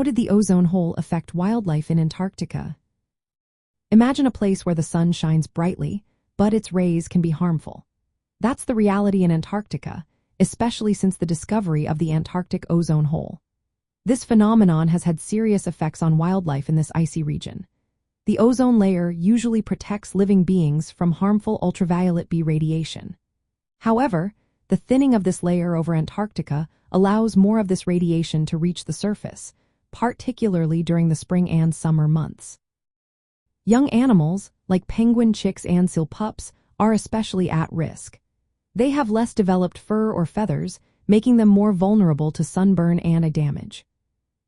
How did the ozone hole affect wildlife in Antarctica? Imagine a place where the sun shines brightly, but its rays can be harmful. That's the reality in Antarctica, especially since the discovery of the Antarctic ozone hole. This phenomenon has had serious effects on wildlife in this icy region. The ozone layer usually protects living beings from harmful ultraviolet-B radiation. However, the thinning of this layer over Antarctica allows more of this radiation to reach the surface, particularly during the spring and summer months. Young animals, like penguin chicks and seal pups, are especially at risk. They have less developed fur or feathers, making them more vulnerable to sunburn and eye damage.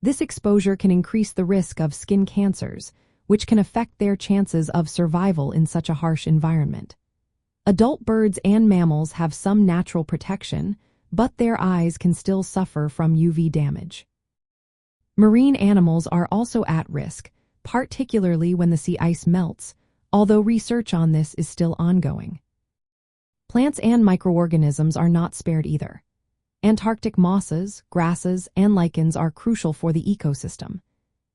This exposure can increase the risk of skin cancers, which can affect their chances of survival in such a harsh environment. Adult birds and mammals have some natural protection, but their eyes can still suffer from UV damage. Marine animals are also at risk, particularly when the sea ice melts, although research on this is still ongoing. Plants and microorganisms are not spared either. Antarctic mosses, grasses, and lichens are crucial for the ecosystem.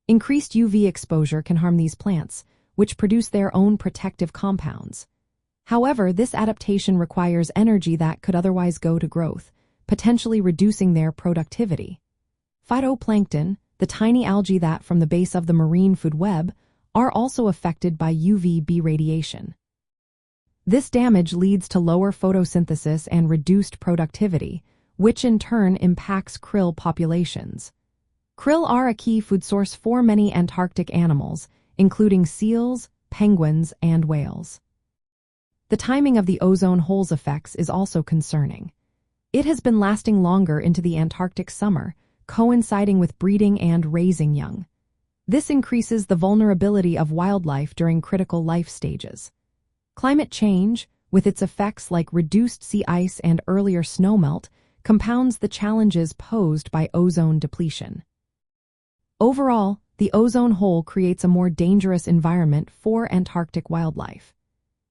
Increased UV exposure can harm these plants, which produce their own protective compounds. However, this adaptation requires energy that could otherwise go to growth, potentially reducing their productivity. Phytoplankton, the tiny algae that from the base of the marine food web, are also affected by UVB radiation. This damage leads to lower photosynthesis and reduced productivity, which in turn impacts krill populations. Krill are a key food source for many Antarctic animals, including seals, penguins, and whales. The timing of the ozone hole's effects is also concerning. It has been lasting longer into the Antarctic summer, coinciding with breeding and raising young. This increases the vulnerability of wildlife during critical life stages. Climate change, with its effects like reduced sea ice and earlier snowmelt, compounds the challenges posed by ozone depletion. Overall, the ozone hole creates a more dangerous environment for Antarctic wildlife.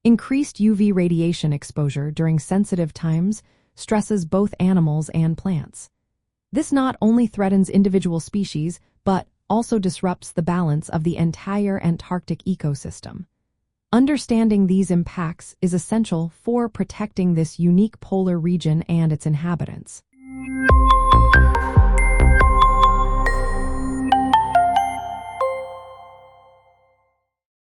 Increased UV radiation exposure during sensitive times stresses both animals and plants. This not only threatens individual species, but also disrupts the balance of the entire Antarctic ecosystem. Understanding these impacts is essential for protecting this unique polar region and its inhabitants.